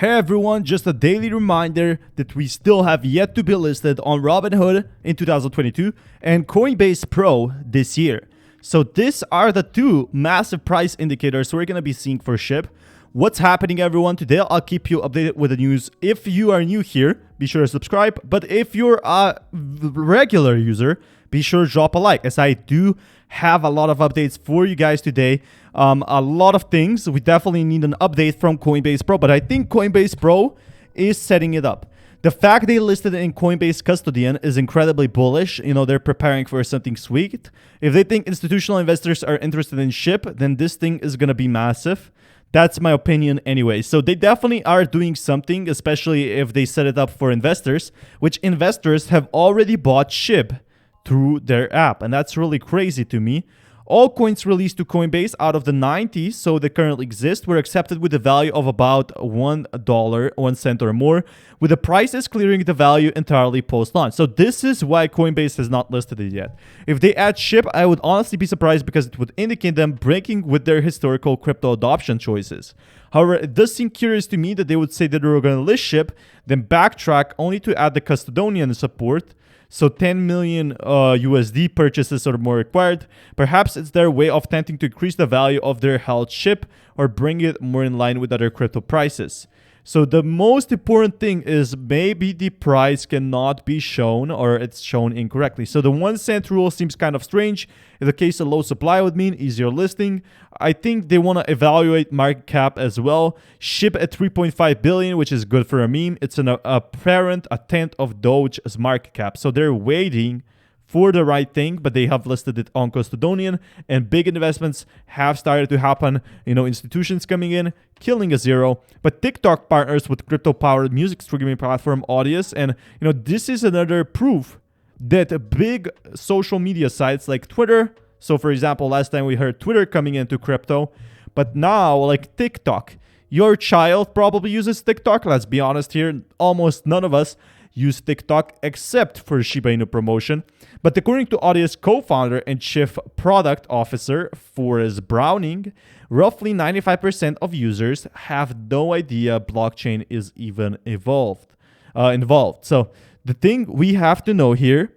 Hey everyone, just a daily reminder that we still have yet to be listed on Robinhood in 2022 and Coinbase Pro this year. So these are the two massive price indicators we're going to be seeing for SHIB. What's happening, everyone? Today I'll keep you updated with the news. If you are new here, be sure to subscribe. But if you're a regular user, be sure to drop a like, as I do have a lot of updates for you guys today. A lot of things. We definitely need an update from Coinbase Pro, but I think Coinbase Pro is setting it up. The fact they listed it in Coinbase Custodian is incredibly bullish. You know, they're preparing for something sweet. If they think institutional investors are interested in SHIB, then this thing is going to be massive. That's my opinion anyway. So they definitely are doing something, especially if they set it up for investors, which investors have already bought SHIB through their app. And that's really crazy to me. All coins released to Coinbase out of the 90, so they currently exist, were accepted with a value of about $1, 1 cent or more, with the prices clearing the value entirely post-launch. So this is why Coinbase has not listed it yet. If they add SHIB, I would honestly be surprised because it would indicate them breaking with their historical crypto adoption choices. However, it does seem curious to me that they would say that they were going to list SHIB, then backtrack only to add the custodian support. So 10 million USD purchases are more required. Perhaps it's their way of attempting to increase the value of their held SHIB or bring it more in line with other crypto prices. So the most important thing is maybe the price cannot be shown or it's shown incorrectly. So the 1 cent rule seems kind of strange. In the case of low supply would mean easier listing. I think they want to evaluate market cap as well. SHIB at 3.5 billion, which is good for a meme. It's an apparent a tenth of Doge's market cap. So they're waiting for the right thing, but they have listed it on Custodian, and big investments have started to happen. You know, institutions coming in, killing a zero. But TikTok partners with crypto-powered music streaming platform Audius, and you know, this is another proof that big social media sites like Twitter. So, for example, last time we heard Twitter coming into crypto, but now like TikTok, your child probably uses TikTok. Let's be honest here, almost none of us use TikTok except for Shiba Inu promotion. But according to Audius co-founder and chief product officer Forrest Browning, roughly 95% of users have no idea blockchain is even involved. So the thing we have to know here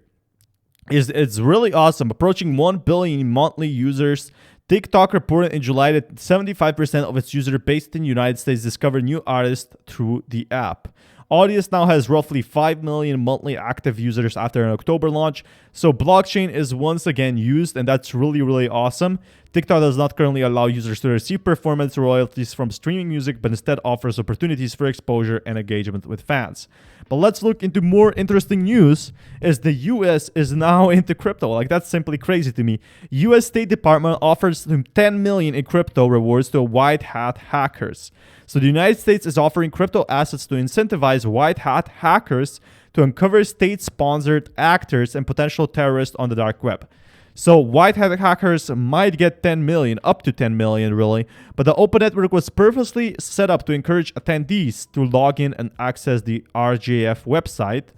is it's really awesome. Approaching 1 billion monthly users. TikTok reported in July that 75% of its users based in the United States discover new artists through the app. Audius now has roughly 5 million monthly active users after an October launch. So blockchain is once again used, and that's really, really awesome. TikTok does not currently allow users to receive performance royalties from streaming music, but instead offers opportunities for exposure and engagement with fans. But let's look into more interesting news, as the US is now into crypto. Like, that's simply crazy to me. US State Department offers them 10 million in crypto rewards to white hat hackers. So the United States is offering crypto assets to incentivize white hat hackers to uncover state-sponsored actors and potential terrorists on the dark web. So white hat hackers might get 10 million, up to 10 million really, but the open network was purposely set up to encourage attendees to log in and access the RJF website.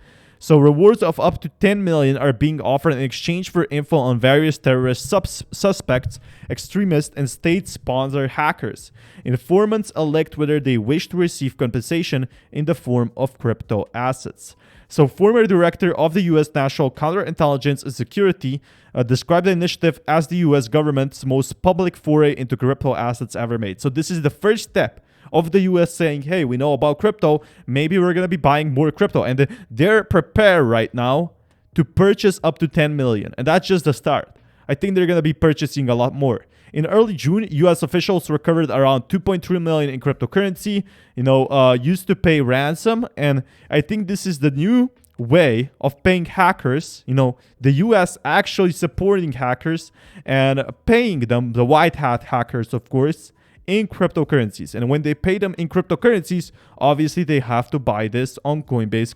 So rewards of up to 10 million are being offered in exchange for info on various terrorist suspects, extremists, and state-sponsored hackers. Informants elect whether they wish to receive compensation in the form of crypto assets. So former director of the U.S. National Counterintelligence and Security described the initiative as the U.S. government's most public foray into crypto assets ever made. So this is the first step of the US saying, hey, we know about crypto, maybe we're going to be buying more crypto. And they're prepared right now to purchase up to 10 million. And that's just the start. I think they're going to be purchasing a lot more. In early June, US officials recovered around 2.3 million in cryptocurrency, used to pay ransom. And I think this is the new way of paying hackers, the US actually supporting hackers and paying them, the white hat hackers, of course, in cryptocurrencies. And when they pay them in cryptocurrencies, obviously they have to buy this on Coinbase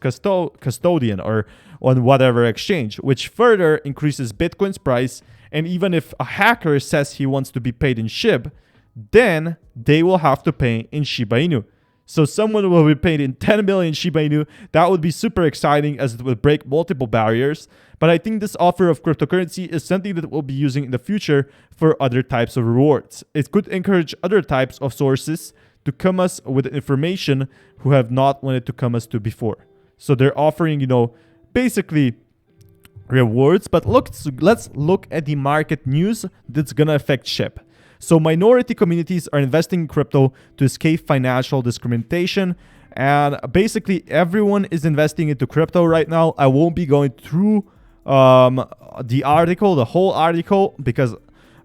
Custodian or on whatever exchange, which further increases Bitcoin's price. And even if a hacker says he wants to be paid in SHIB, then they will have to pay in Shiba Inu. So someone will be paid in 10 million Shiba Inu. That would be super exciting, as it would break multiple barriers. But I think this offer of cryptocurrency is something that we'll be using in the future for other types of rewards. It could encourage other types of sources to come us with information who have not wanted to come us to before. So they're offering, basically rewards. But let's look at the market news that's gonna affect SHIB. So minority communities are investing in crypto to escape financial discrimination. And basically everyone is investing into crypto right now. I won't be going through the whole article, because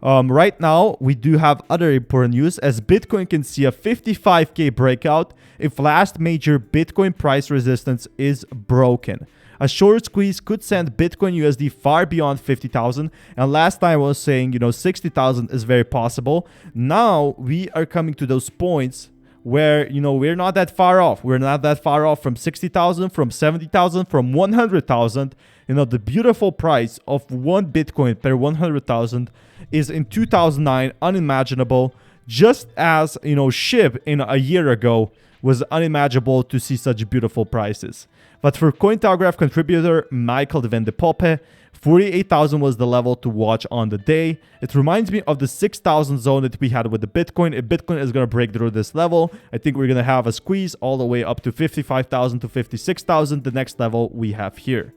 right now we do have other important news, as Bitcoin can see a 55K breakout if last major Bitcoin price resistance is broken. A short squeeze could send Bitcoin USD far beyond 50,000. And last time I was saying, 60,000 is very possible. Now we are coming to those points where, we're not that far off. We're not that far off from 60,000, from 70,000, from 100,000. The beautiful price of 1 Bitcoin per 100,000 is in 2009 unimaginable, just as, SHIB in a year ago was unimaginable to see such beautiful prices. But for Cointelegraph contributor Michael Van de Poppe, 48,000 was the level to watch on the day. It reminds me of the 6,000 zone that we had with the Bitcoin. If Bitcoin is going to break through this level, I think we're going to have a squeeze all the way up to 55,000 to 56,000, the next level we have here.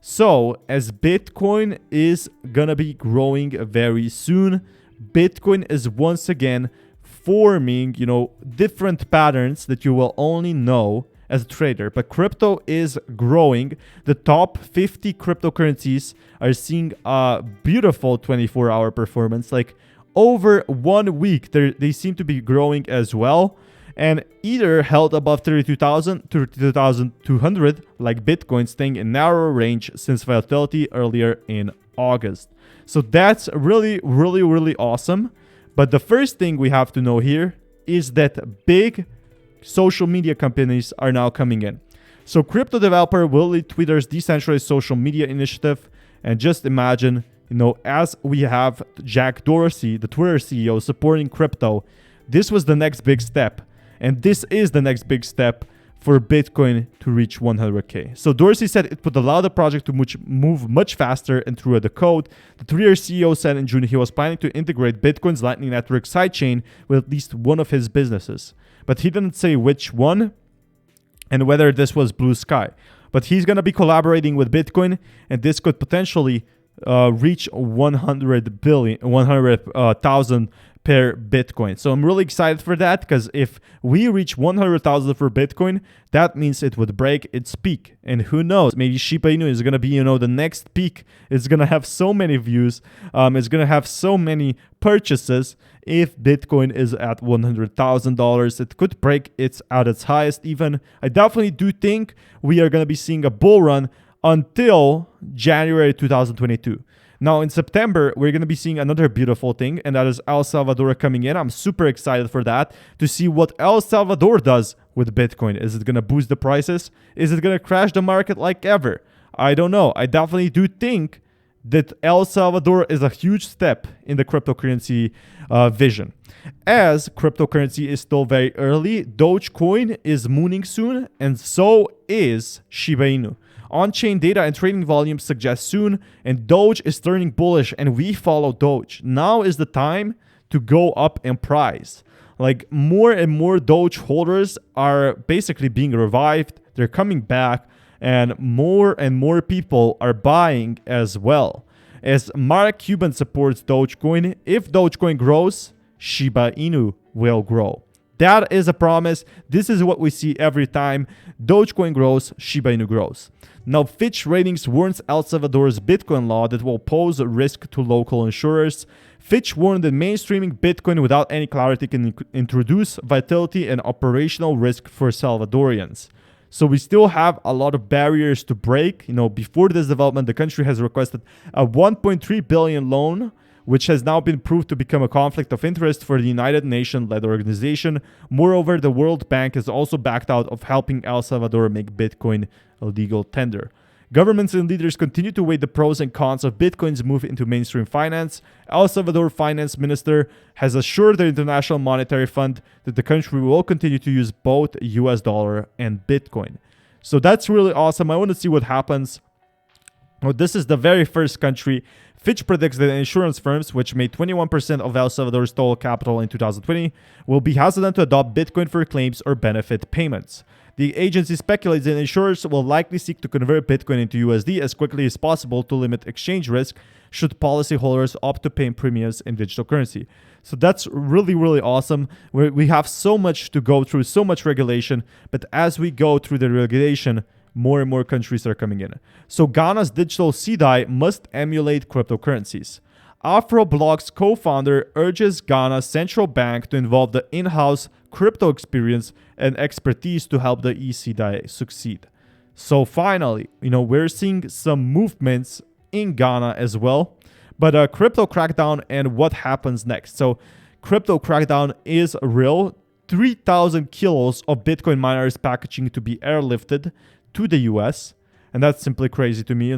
So as Bitcoin is going to be growing very soon, Bitcoin is once again forming, different patterns that you will only know as a trader. But crypto is growing. The top 50 cryptocurrencies are seeing a beautiful 24-hour performance. Like over 1 week, they seem to be growing as well, and either held above 32,000 to 32,200, like Bitcoin, staying in narrow range since volatility earlier in August. So that's really, really, really awesome. But the first thing we have to know here is that big social media companies are now coming in. So crypto developer will lead Twitter's decentralized social media initiative. And just imagine, as we have Jack Dorsey, the Twitter CEO, supporting crypto, this was the next big step. And this is the next big step for Bitcoin to reach 100K. So Dorsey said it would allow the project to move much faster and through the code. The Twitter CEO said in June he was planning to integrate Bitcoin's Lightning Network sidechain with at least one of his businesses. But he didn't say which one and whether this was blue sky. But he's going to be collaborating with Bitcoin, and this could potentially reach 100,000 per Bitcoin. So I'm really excited for that, because if we reach 100,000 for Bitcoin, that means it would break its peak. And who knows, maybe Shiba Inu is going to be, the next peak. It's going to have so many views. It's going to have so many purchases. If Bitcoin is at $100,000, it could break its at its highest even. I definitely do think we are going to be seeing a bull run until January 2022. Now, in September, we're going to be seeing another beautiful thing, and that is El Salvador coming in. I'm super excited for that, to see what El Salvador does with Bitcoin. Is it going to boost the prices? Is it going to crash the market like ever? I don't know. I definitely do think that El Salvador is a huge step in the cryptocurrency vision. As cryptocurrency is still very early, Dogecoin is mooning soon, and so is Shiba Inu. On-chain data and trading volumes suggest soon, and Doge is turning bullish, and we follow Doge. Now is the time to go up in price. Like, more and more Doge holders are basically being revived. They're coming back, and more people are buying as well. As Mark Cuban supports Dogecoin, if Dogecoin grows, Shiba Inu will grow. That is a promise. This is what we see every time Dogecoin grows, Shiba Inu grows. Now, Fitch Ratings warns El Salvador's Bitcoin law that will pose a risk to local insurers. Fitch warned that mainstreaming Bitcoin without any clarity can introduce volatility and operational risk for Salvadorians. So we still have a lot of barriers to break. Before this development, the country has requested a 1.3 billion loan, which has now been proved to become a conflict of interest for the United Nations-led organization. Moreover, the World Bank has also backed out of helping El Salvador make Bitcoin a legal tender. Governments and leaders continue to weigh the pros and cons of Bitcoin's move into mainstream finance. El Salvador Finance Minister has assured the International Monetary Fund that the country will continue to use both US dollar and Bitcoin. So that's really awesome. I want to see what happens Well, this is the very first country. Fitch predicts that insurance firms, which made 21% of El Salvador's total capital in 2020, will be hesitant to adopt Bitcoin for claims or benefit payments. The agency speculates that insurers will likely seek to convert Bitcoin into USD as quickly as possible to limit exchange risk should policyholders opt to pay premiums in digital currency. So that's really, really awesome. We have so much to go through, so much regulation, but as we go through the regulation, more and more countries are coming in. So Ghana's digital CDI must emulate cryptocurrencies. Afroblog's co-founder urges Ghana's central bank to involve the in-house crypto experience and expertise to help the eCDI succeed. So finally, we're seeing some movements in Ghana as well. But a crypto crackdown and what happens next. So crypto crackdown is real. 3,000 kilos of Bitcoin miners packaging to be airlifted to the US. And that's simply crazy to me,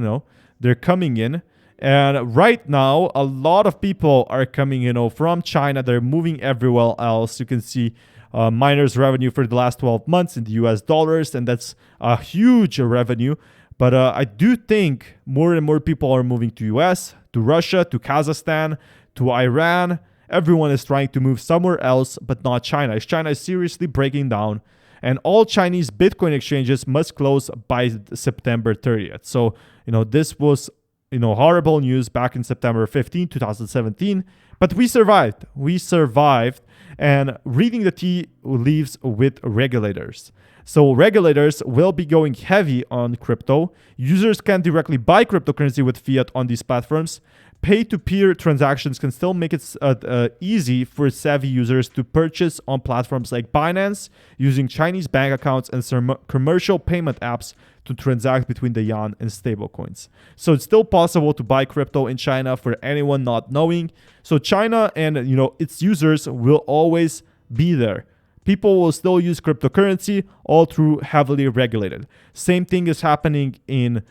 They're coming in. And right now, a lot of people are coming, from China. They're moving everywhere else. You can see miners' revenue for the last 12 months in the US dollars. And that's a huge revenue. But I do think more and more people are moving to US, to Russia, to Kazakhstan, to Iran. Everyone is trying to move somewhere else, but not China. China is seriously breaking down. And all Chinese Bitcoin exchanges must close by September 30th. So, this was, horrible news back in September 15, 2017. But we survived. We survived. And reading the tea leaves with regulators. So regulators will be going heavy on crypto. Users can directly buy cryptocurrency with fiat on these platforms. Pay-to-peer transactions can still make it easy for savvy users to purchase on platforms like Binance using Chinese bank accounts and some commercial payment apps to transact between the yuan and stablecoins. So it's still possible to buy crypto in China for anyone not knowing. So China and its users will always be there. People will still use cryptocurrency all through heavily regulated. Same thing is happening in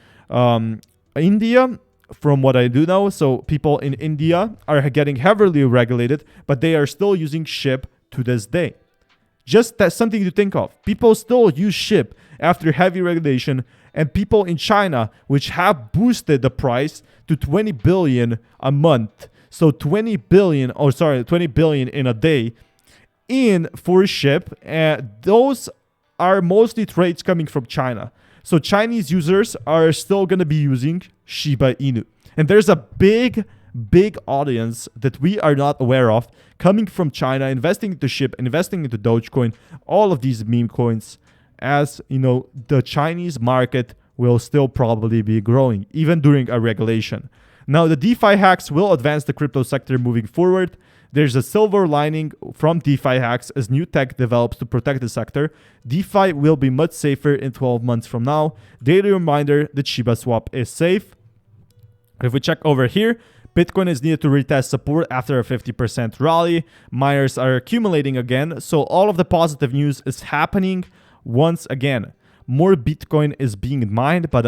India, from what I do know. So people in India are getting heavily regulated, but they are still using SHIB to this day. Just that's something to think of. People still use SHIB after heavy regulation, and people in China, which have boosted the price to 20 billion a month. So 20 billion in a day for SHIB. Those are mostly trades coming from China. So Chinese users are still going to be using Shiba Inu. And there's a big audience that we are not aware of coming from China, investing into SHIB, investing into Dogecoin, all of these meme coins. As the Chinese market will still probably be growing, even during a regulation. Now, the DeFi hacks will advance the crypto sector moving forward. There's a silver lining from DeFi hacks as new tech develops to protect the sector. DeFi will be much safer in 12 months from now. Daily reminder that Shiba Swap is safe. If we check over here, Bitcoin is needed to retest support after a 50% rally. Miners are accumulating again. So all of the positive news is happening once again. More Bitcoin is being mined, but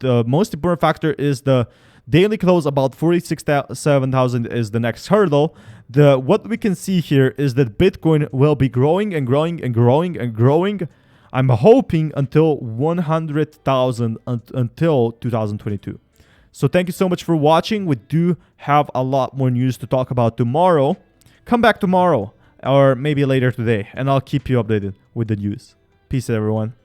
the most important factor is the daily close. About 47,000 is the next hurdle. What we can see here is that Bitcoin will be growing and growing and growing and growing. I'm hoping until 100,000 until 2022. So thank you so much for watching. We do have a lot more news to talk about tomorrow. Come back tomorrow or maybe later today, and I'll keep you updated with the news. Peace, everyone.